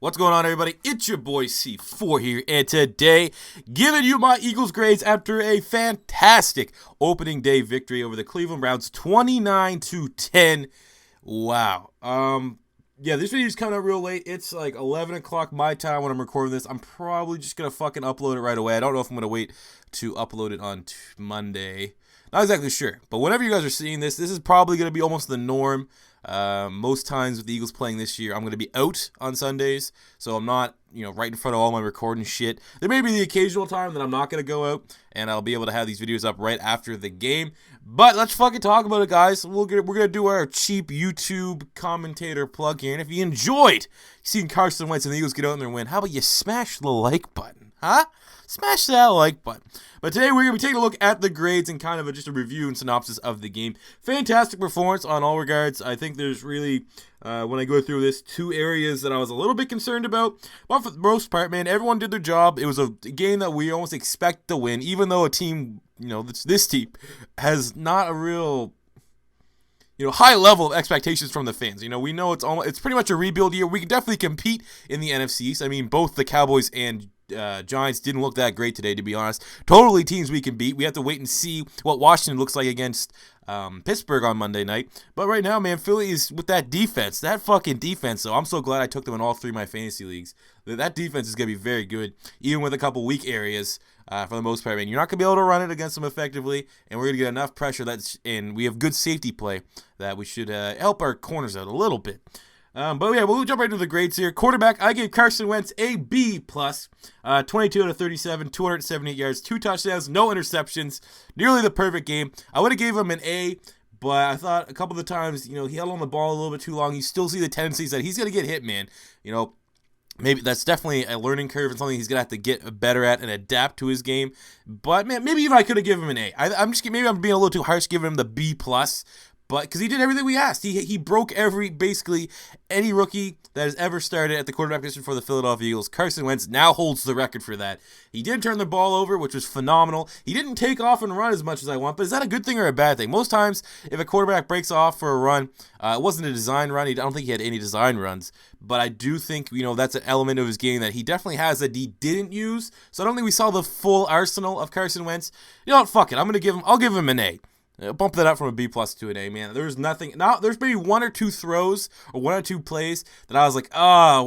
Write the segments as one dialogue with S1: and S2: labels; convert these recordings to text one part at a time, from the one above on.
S1: What's going on, everybody? It's your boy C4 here, and today, giving you my Eagles grades after a fantastic opening day victory over the Cleveland Browns, 29-10. Wow. Yeah, this video's coming out real late. It's like 11 o'clock my time when I'm recording this. I'm probably just gonna fucking upload it right away. I don't know if I'm gonna wait to upload it on Monday. Not exactly sure, but whenever you guys are seeing this is probably gonna be almost the norm. Most times with the Eagles playing this year, I'm going to be out on Sundays, so I'm not, right in front of all my recording shit. There may be the occasional time that I'm not going to go out, and I'll be able to have these videos up right after the game. But let's fucking talk about it, guys. We're going to do our cheap YouTube commentator plug here, and if you enjoyed seeing Carson Wentz and the Eagles get out in their win, how about you smash the like button, huh? Smash that like button. But today we're going to be taking a look at the grades and kind of just a review and synopsis of the game. Fantastic performance on all regards. I think there's really, when I go through this, two areas that I was a little bit concerned about. But for the most part, man, everyone did their job. It was a game that we almost expect to win, even though a team, this team has not a real high level of expectations from the fans. We know it's pretty much a rebuild year. We can definitely compete in the NFC East. I mean, both the Cowboys and Giants didn't look that great today, to be honest. Totally teams we can beat. We have to wait and see what Washington looks like against Pittsburgh on Monday night. But right now, man, Philly is with that defense. That fucking defense, though. I'm so glad I took them in all three of my fantasy leagues. That defense is going to be very good, even with a couple weak areas for the most part. Man, you're not going to be able to run it against them effectively, and we're going to get enough pressure and we have good safety play that we should help our corners out a little bit. But yeah, we'll jump right into the grades here. Quarterback, I gave Carson Wentz a B+. 22 out of 37, 278 yards, 2 touchdowns, no interceptions. Nearly the perfect game. I would have gave him an A, but I thought a couple of the times, he held on the ball a little bit too long. You still see the tendencies that he's going to get hit, man. Maybe that's definitely a learning curve and something he's going to have to get better at and adapt to his game. But, man, maybe even I could have given him an A. Maybe I'm being a little too harsh giving him the B+. But because he did everything we asked. He broke basically any rookie that has ever started at the quarterback position for the Philadelphia Eagles. Carson Wentz now holds the record for that. He did turn the ball over, which was phenomenal. He didn't take off and run as much as I want, but is that a good thing or a bad thing? Most times, if a quarterback breaks off for a run, it wasn't a design run. I don't think he had any design runs. But I do think, that's an element of his game that he definitely has that he didn't use. So I don't think we saw the full arsenal of Carson Wentz. You know what? Fuck it. I'll give him an A. Bump that up from a B+ to an A, man. There's nothing. Now, there's maybe one or two throws or one or two plays that I was like,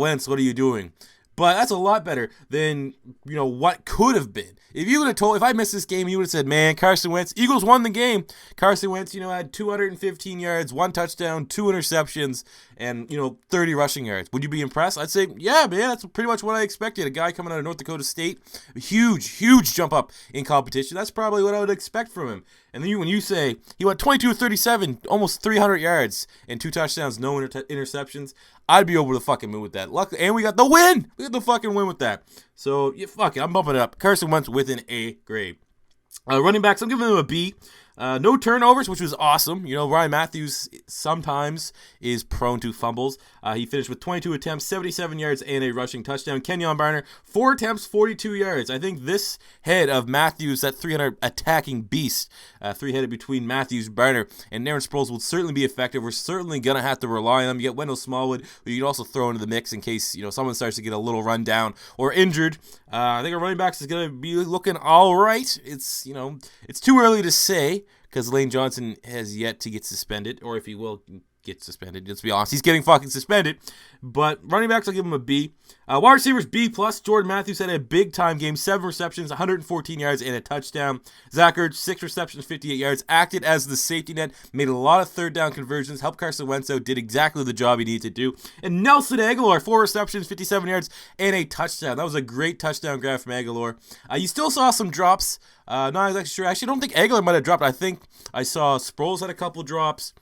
S1: Wentz, what are you doing? But that's a lot better than, what could have been. If I missed this game, you would have said, man, Carson Wentz, Eagles won the game. Carson Wentz, had 215 yards, 1 touchdown, 2 interceptions, and, 30 rushing yards. Would you be impressed? I'd say, yeah, man, that's pretty much what I expected. A guy coming out of North Dakota State, a huge jump up in competition. That's probably what I would expect from him. And then when you say he went 22-37, almost 300 yards, and 2 touchdowns, no interceptions, I'd be over the fucking moon with that. Luckily, and we got the win. We got the fucking win with that. So, yeah, fuck it. I'm bumping it up. Carson Wentz with an A grade. Running backs, I'm giving them a B. No turnovers, which was awesome. Ryan Mathews sometimes is prone to fumbles. He finished with 22 attempts, 77 yards, and a rushing touchdown. Kenyon Barner, 4 attempts, 42 yards. I think this head of Mathews, that 300 attacking beast, 3-headed between Mathews, Barner, and Darren Sproles will certainly be effective. We're certainly going to have to rely on them. You get Wendell Smallwood, who you can also throw into the mix in case, someone starts to get a little run down or injured. I think our running backs is going to be looking all right. It's too early to say, because Lane Johnson has yet to get suspended, or if he will get suspended, let's be honest, he's getting fucking suspended. But running backs, I'll give him a B. Wide receivers, B+. Jordan Mathews had a big-time game, 7 receptions, 114 yards, and a touchdown. Zach Ertz, 6 receptions, 58 yards, acted as the safety net, made a lot of third-down conversions, helped Carson Wentz out, did exactly the job he needed to do. And Nelson Agholor, 4 receptions, 57 yards, and a touchdown. That was a great touchdown grab from Agholor. You still saw some drops. Not exactly sure. Actually, I don't think Agholor might have dropped. I think I saw Sproles had a couple drops.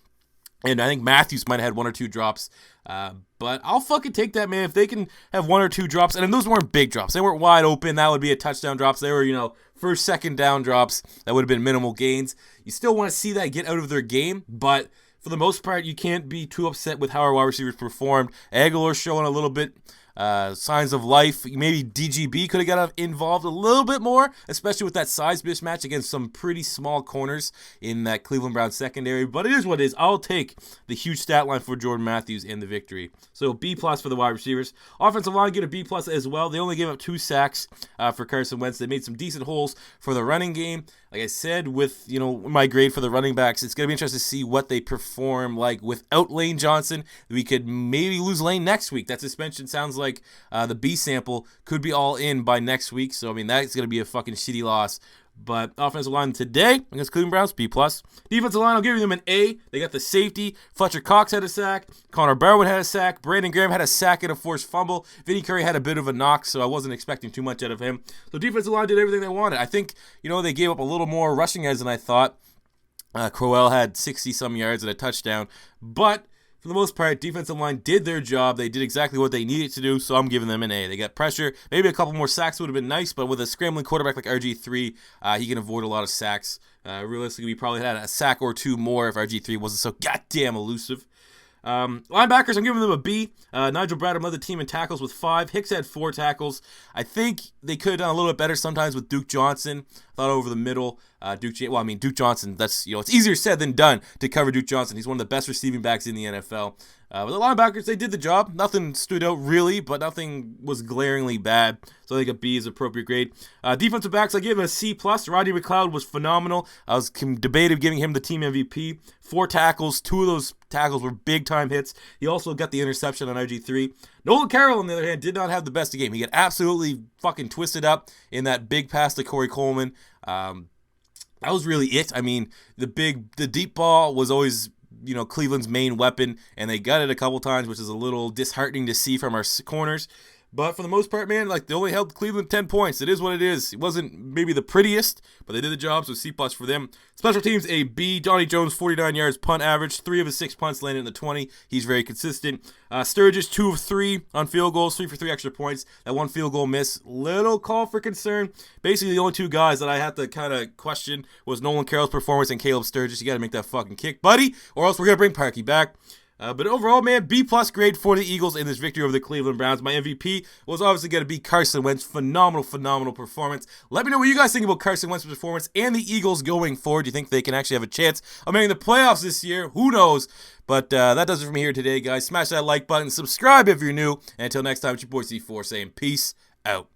S1: And I think Mathews might have had 1 or 2 drops. But I'll fucking take that, man. If they can have 1 or 2 drops, and those weren't big drops. They weren't wide open. That would be a touchdown drops. They were, first, second down drops. That would have been minimal gains. You still want to see that get out of their game. But for the most part, you can't be too upset with how our wide receivers performed. Agholor showing a little bit signs of life. Maybe DGB could have got involved a little bit more, especially with that size mismatch against some pretty small corners in that Cleveland Browns secondary. But it is what it is. I'll take the huge stat line for Jordan Mathews in the victory. So B+ for the wide receivers. Offensive line get a B+ as well. They only gave up 2 sacks for Carson Wentz. They made some decent holes for the running game. Like I said, with my grade for the running backs, it's going to be interesting to see what they perform like without Lane Johnson. We could maybe lose Lane next week. That suspension sounds like the B sample could be all in by next week. So, I mean, that's going to be a fucking shitty loss. But offensive line today against Cleveland Browns, B+. Defensive line, I'll give them an A. They got the safety. Fletcher Cox had a sack. Barwin had a sack. Brandon Graham had a sack and a forced fumble. Vinny Curry had a bit of a knock, so I wasn't expecting too much out of him. So defensive line did everything they wanted. I think, they gave up a little more rushing yards than I thought. Crowell had 60-some yards and a touchdown. But for the most part, defensive line did their job. They did exactly what they needed to do, so I'm giving them an A. They got pressure. Maybe a couple more sacks would have been nice, but with a scrambling quarterback like RG3, he can avoid a lot of sacks. Realistically, we probably had a sack or 2 more if RG3 wasn't so goddamn elusive. Linebackers, I'm giving them a B. Nigel Bradham led the team in tackles with 5. Hicks had 4 tackles. I think they could have done a little bit better sometimes with Duke Johnson. I thought over the middle. Duke Johnson, that's, it's easier said than done to cover Duke Johnson. He's one of the best receiving backs in the NFL. But the linebackers, they did the job. Nothing stood out really, but nothing was glaringly bad. So I think a B is appropriate grade. Defensive backs, I give it a C+. Rodney McLeod was phenomenal. I was debating giving him the team MVP. 4 tackles. 2 of those tackles were big-time hits. He also got the interception on RG3. Nolan Carroll, on the other hand, did not have the best of game. He got absolutely fucking twisted up in that big pass to Corey Coleman. That was really it. I mean, the deep ball was always, Cleveland's main weapon, and they got it a couple times, which is a little disheartening to see from our corners. But for the most part, man, they only held Cleveland 10 points. It is what it is. It wasn't maybe the prettiest, but they did the job, so C+ for them. Special teams, a B. Johnny Jones, 49 yards, punt average. 3 of his 6 punts landed in the 20. He's very consistent. Sturgis, 2 of 3 on field goals, 3 for 3 extra points. That 1 field goal miss, little call for concern. Basically, the only 2 guys that I had to kind of question was Nolan Carroll's performance and Caleb Sturgis. You got to make that fucking kick, buddy, or else we're going to bring Parkey back. But overall, man, B+ grade for the Eagles in this victory over the Cleveland Browns. My MVP was obviously going to be Carson Wentz. Phenomenal performance. Let me know what you guys think about Carson Wentz's performance and the Eagles going forward. Do you think they can actually have a chance of making the playoffs this year? Who knows? But that does it for me here today, guys. Smash that like button. Subscribe if you're new. And until next time, it's your boy C4 saying peace out.